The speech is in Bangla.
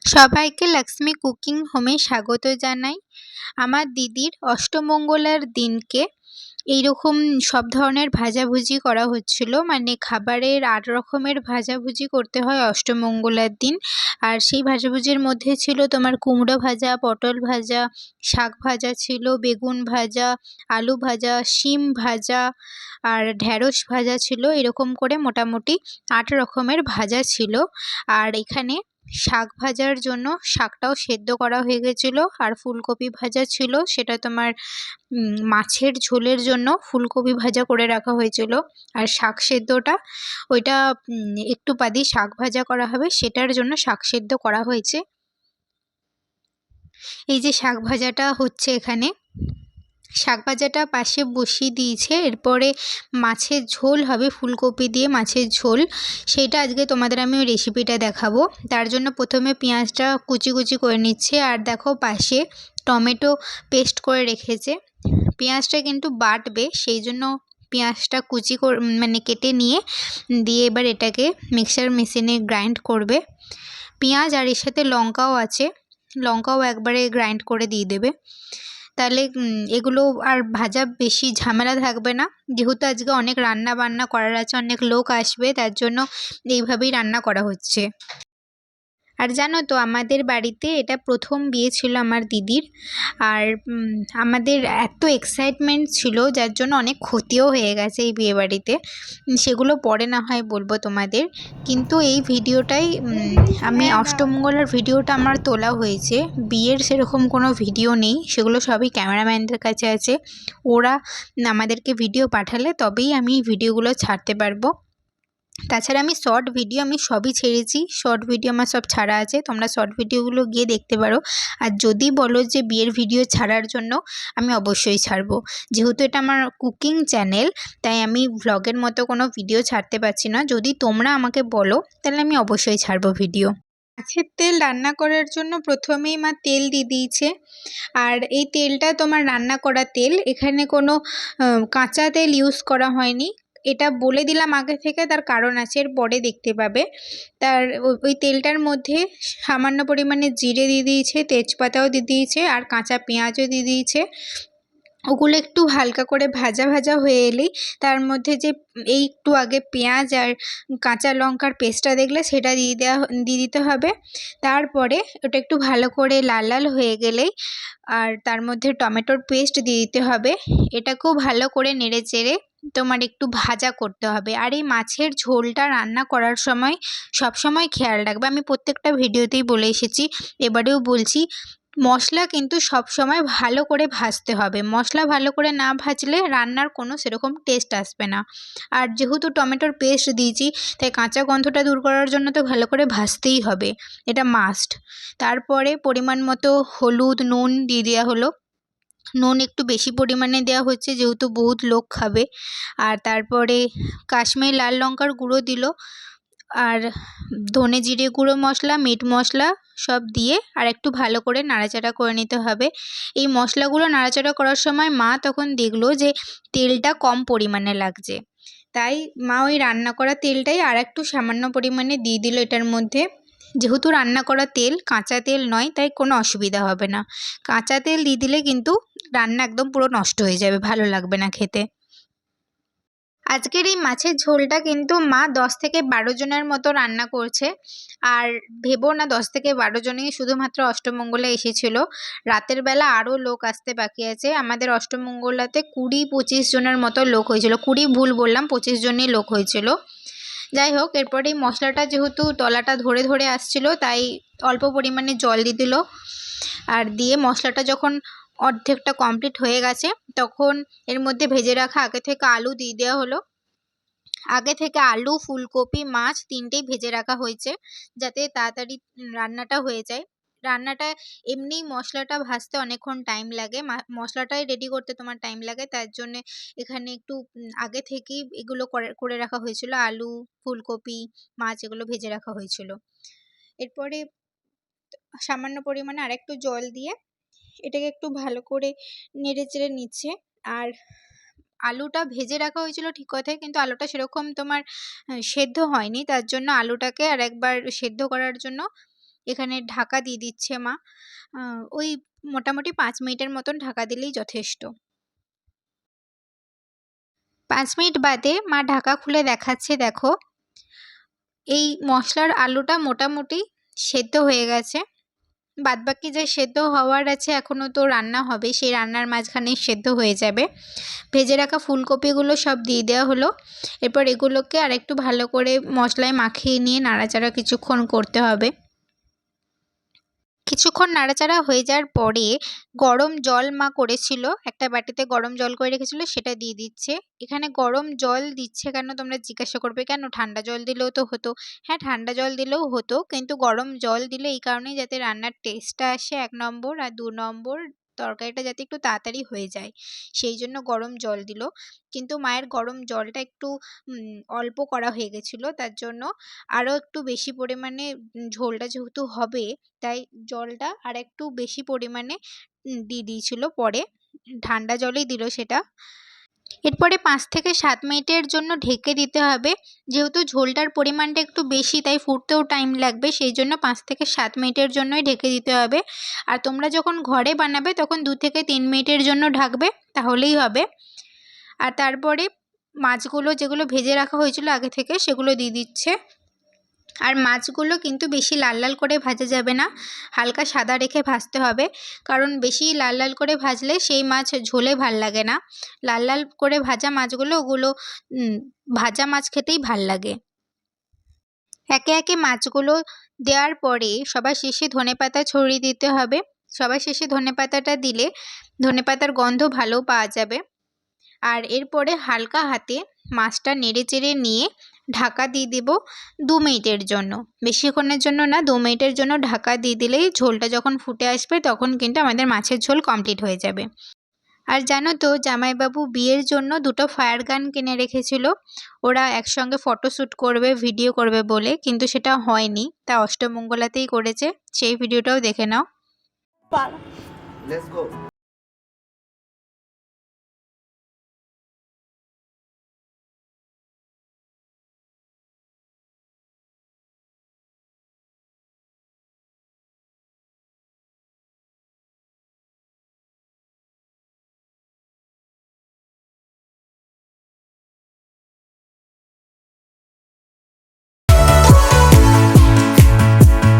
সবাইকে লক্ষ্মী কুকিং হোমে স্বাগত জানাই। আমার দিদির অষ্টমঙ্গলার দিনকে এইরকম সব ধরনের ভাজাভুজি করা হচ্ছিল, মানে খাবারের ৮ রকমের ভাজাভুজি করতে হয় অষ্টমঙ্গলার দিন। আর সেই ভাজাভুজির মধ্যে ছিল তোমার কুমড়ো ভাজা, পটল ভাজা, শাক ভাজা ছিল, বেগুন ভাজা, আলু ভাজা, শিম ভাজা আর ঢ্যাঁড়স ভাজা ছিল। এরকম করে মোটামুটি ৮ রকমের ভাজা ছিল। আর এখানে শাক ভাজার জন্য শাকটাও সেদ্ধ করা হয়ে গেছিলো। আর ফুলকপি ভাজা ছিল, সেটা তোমার মাছের ঝোলের জন্য ফুলকপি ভাজা করে রাখা হয়েছিল। আর শাক সেদ্ধটা ওইটা একটু বাদেই শাক ভাজা করা হবে, সেটার জন্য শাক সেদ্ধ করা হয়েছে। এই যে শাক ভাজাটা হচ্ছে এখানে, শাক ভাজাটা পাশে বসিয়ে দিয়েছে। এরপরে মাছের ঝোল হবে, ফুলকপি দিয়ে মাছের ঝোল, সেইটা আজকে তোমাদের আমি ওই রেসিপিটা দেখাবো। তার জন্য প্রথমে পেঁয়াজটা কুচি কুচি করে নিচ্ছে। আর দেখো পাশে টমেটো পেস্ট করে রেখেছে। পেঁয়াজটা কিন্তু বাটবে, সেই জন্য পেঁয়াজটা কুচি করে মানে কেটে নিয়ে দিয়ে এবার এটাকে মিক্সার মেশিনে গ্রাইন্ড করবে। পেঁয়াজ আর এর সাথে লঙ্কাও আছে, লঙ্কাও একবারে গ্রাইন্ড করে দিয়ে দেবে। তাহলে এগুলো আর ভাজা বেশি ঝামেলা থাকবে না। যেহেতু আজকে অনেক রান্না বান্না করার আছে, অনেক লোক আসবে, তার জন্য এইভাবেই রান্না করা হচ্ছে। আর জানো তো, আমাদের বাড়িতে এটা প্রথম বিয়ে ছিল আমার দিদির। আর আমাদের এত এক্সাইটমেন্ট ছিল, যার জন্য অনেক ক্ষতিও হয়ে গেছে এই বিয়েবাড়িতে। সেগুলো পরে না হয় বলবো তোমাদের। কিন্তু এই ভিডিওটাই আমি অষ্টমঙ্গলার ভিডিওটা আমার তোলা হয়েছে, বিয়ের সেরকম কোনো ভিডিও নেই, সেগুলো সবই ক্যামেরাম্যানদের কাছে আছে। ওরা আমাদেরকে ভিডিও পাঠালে তবেই আমি ভিডিওগুলো ছাড়তে পারবো। তাছাড়া আমি শর্ট ভিডিও আমি সবই ছেড়েছি, শর্ট ভিডিও আমার সব ছাড়া আছে, তোমরা শর্ট ভিডিওগুলো গিয়ে দেখতে পারো। আর যদি বলো যে বিয়ের ভিডিও ছাড়ার জন্য, আমি অবশ্যই ছাড়বো। যেহেতু এটা আমার কুকিং চ্যানেল, তাই আমি ভ্লগের মতো কোনো ভিডিও ছাড়তে পারছি না। যদি তোমরা আমাকে বলো তাহলে আমি অবশ্যই ছাড়বো ভিডিও। মাছের তেল রান্না করার জন্য প্রথমেই মা তেল দিয়ে দিয়েছে। আর এই তেলটা তোমার রান্না করা তেল, এখানে কোনো কাঁচা তেল ইউজ করা হয়নি। এটা বলে দিলাম আগে থেকে, তার কারণ আছে, এর পরে দেখতে পাবে। তার ওই তেলটার মধ্যে সামান্য পরিমাণে জিরে দিয়ে দিয়েছে, তেজপাতাও দিয়ে দিয়েছে, আর কাঁচা পেঁয়াজও দিয়ে দিয়েছে। ওগুলো একটু হালকা করে ভাজা ভাজা হয়ে এলেই তার মধ্যে যে এই একটু আগে পেঁয়াজ আর কাঁচা লঙ্কার পেস্টটা দেখলে সেটা দিয়ে দিতে হবে। তারপরে ওটা একটু ভালো করে লাল লাল হয়ে গেলেই আর তার মধ্যে টমেটোর পেস্ট দিয়ে দিতে হবে। এটাকেও ভালো করে নেড়ে চেড়ে তোমার একটু ভাজা করতে হবে। আর এই মাছের ঝোলটা রান্না করার সময় সব সময় খেয়াল রাখবে, আমি প্রত্যেকটা ভিডিওতেই বলে এসেছি, এবারেও বলছি, মশলা কিন্তু সব সময় ভালো করে ভাজতে হবে। মশলা ভালো করে না ভাজলে রান্নার কোনো সেরকম টেস্ট আসবে না। আর যেহেতু টমেটোর পেস্ট দিয়েছি, তাই কাঁচা গন্ধটা দূর করার জন্য তো ভালো করে ভাজতেই হবে, এটা মাস্ট। তারপরে পরিমাণ মতো হলুদ, নুন দিয়ে দেওয়া হলো। নুন একটু বেশি পরিমাণে দেওয়া হচ্ছে, যেহেতু বহুত লোক খাবে। আর তারপরে কাশ্মীরি লাল লঙ্কার গুঁড়ো দিল, আর ধনে জিরে গুঁড়ো মশলা, মিট মশলা সব দিয়ে আর একটু ভালো করে নাড়াচাড়া করে নিতে হবে। এই মশলাগুলো নাড়াচাড়া করার সময় মা তখন দেখলো যে তেলটা কম পরিমাণে লাগছে, তাই মা ওই রান্না করা তেলটাই আর একটু সামান্য পরিমাণে দিয়ে দিল এটার মধ্যে। যেহেতু রান্না করা তেল কাঁচা তেল নয়, তাই কোনো অসুবিধা হবে না। কাঁচা তেল দিয়ে দিলে কিন্তু রান্না একদম পুরো নষ্ট হয়ে যাবে, ভালো লাগবে না খেতে। আজকের এই মাছের ঝোলটা কিন্তু মা 10 থেকে 12 জনের মতো রান্না করছে। আর ভেবো না 10 থেকে 12 জনই শুধুমাত্র অষ্টমঙ্গলা এসেছিল, রাতের বেলা আরও লোক আসতে বাকি আছে। আমাদের অষ্টমঙ্গলাতে 20-25 জনের মতো লোক হয়েছিল, 20 ভুল বললাম, 25 জনই লোক হয়েছিল। যাই হোক, এরপরে এই মশলাটা যেহেতু তলাটা ধরে ধরে আসছিল, তাই অল্প পরিমাণে জল দিয়ে দিল। আর দিয়ে মশলাটা যখন অর্ধেকটা কমপ্লিট হয়ে গেছে, তখন এর মধ্যে ভেজে রাখা আগে থেকে আলু দিয়ে দেওয়া হলো। আগে থেকে আলু, ফুলকপি, মাছ তিনটেই ভেজে রাখা হয়েছে, যাতে তাড়াতাড়ি রান্নাটা হয়ে যায়। রান্নাটা এমনিই মশলাটা ভাজতে অনেকক্ষণ টাইম লাগে, মশলাটাই রেডি করতে তোমার টাইম লাগে, তার জন্যে এখানে একটু আগে থেকেই এগুলো করে রাখা হয়েছিল। আলু, ফুলকপি, মাছ এগুলো ভেজে রাখা হয়েছিল। এরপরে সামান্য পরিমাণে আরেকটু জল দিয়ে এটাকে একটু ভালো করে নেড়ে চেড়ে নিচ্ছে। আর আলুটা ভেজে রাখা হয়েছিল ঠিক কথাই, কিন্তু আলুটা সেরকম তোমার সেদ্ধ হয়নি, তার জন্য আলুটাকে আর একবার সেদ্ধ করার জন্য এখানে ঢাকা দিয়ে দিচ্ছে মা। ওই মোটামুটি 5 মিনিটের মতন ঢাকা দিলেই যথেষ্ট। 5 মিনিট বাদে মা ঢাকা খুলে দেখাচ্ছে, দেখো এই মশলার আলুটা মোটামুটি সেদ্ধ হয়ে গেছে। বাদবাকি যে সেদ্ধ হওয়ার আছে এখনও তো রান্না হবে, সেই রান্নার মাঝখানেই সেদ্ধ হয়ে যাবে। ভেজে রাখা ফুলকপিগুলো সব দিয়ে দেওয়া হলো। এরপর এগুলোকে আরেকটু ভালো করে মশলায় মাখিয়ে নিয়ে নাড়াচাড়া কিছুক্ষণ করতে হবে। কিছুক্ষণ নাড়াচাড়া হয়ে যাওয়ার পরে গরম জল মা করেছিল, একটা বাটিতে গরম জল করে রেখেছিল, সেটা দিয়ে দিচ্ছে। এখানে গরম জল দিচ্ছে কেন তোমরা জিজ্ঞাসা করবে, কেন ঠান্ডা জল দিলেও তো হতো। হ্যাঁ, ঠান্ডা জল দিলেও হতো, কিন্তু গরম জল দিলে এই কারণেই যাতে রান্নার টেস্টটা আসে 1 নম্বর, আর 2 নম্বর তরকারিটা যাতে একটু তাড়াতাড়ি হয়ে যায়, সেই জন্য গরম জল দিল। কিন্তু মায়ের গরম জলটা একটু অল্প করা হয়ে গেছিলো, তার জন্য আরও একটু বেশি পরিমাণে ঝোলটা যেহেতু হবে তাই জলটা আরেকটু বেশি পরিমাণে দিয়ে দিয়েছিল, পরে ঠান্ডা জলেই দিল সেটা। এরপরে 5 থেকে 7 মিনিটের জন্য ঢেকে দিতে হবে। যেহেতু ঝোলটার পরিমাণটা একটু বেশি তাই ফুটতেও টাইম লাগবে, সেই জন্য 5 থেকে 7 মিনিটের জন্যই ঢেকে দিতে হবে। আর তোমরা যখন ঘরে বানাবে তখন 2 থেকে 3 মিনিটের জন্য ঢাকবে, তাহলেই হবে। আর তারপরে মাছগুলো যেগুলো ভেজে রাখা হয়েছিল আগে থেকে সেগুলো দিয়ে দিচ্ছে। আর মাছগুলো কিন্তু বেশি লাল লাল করে ভাজা যাবে না, হালকা সাদা রেখে ভাজতে হবে, কারণ বেশি লাল লাল করে ভাজলে সেই মাছ ঝোলে ভাল লাগে না। লাল লাল করে ভাজা মাছগুলো ওগুলো ভাজা মাছ খেতেই ভাল লাগে। একে একে মাছগুলো দেওয়ার পরে সবার শেষে ধনেপাতা ছড়িয়ে দিতে হবে। সবার শেষে ধনেপাতাটা দিলে ধনেপাতার গন্ধ ভালো পাওয়া যাবে। আর এরপরে হালকা হাতে মাছটা নেড়েচেড়ে নিয়ে ঢাকা দিয়ে দেব 2 মিনিটের জন্য, বেশিক্ষণের জন্য না, 2 মিনিটের জন্য ঢাকা দিয়ে দিলেই ঝোলটা যখন ফুটে আসবে তখন কিন্তু আমাদের মাছের ঝোল কমপ্লিট হয়ে যাবে। আর জানো তো, জামাইবাবু বিয়ের জন্য 2টো ফায়ার গান কিনে রেখেছিল, ওরা একসঙ্গে ফটোশ্যুট করবে, ভিডিও করবে বলে, কিন্তু সেটা হয়নি, তা অষ্টমঙ্গলাতেই করেছে। সেই ভিডিওটাও দেখে নাও।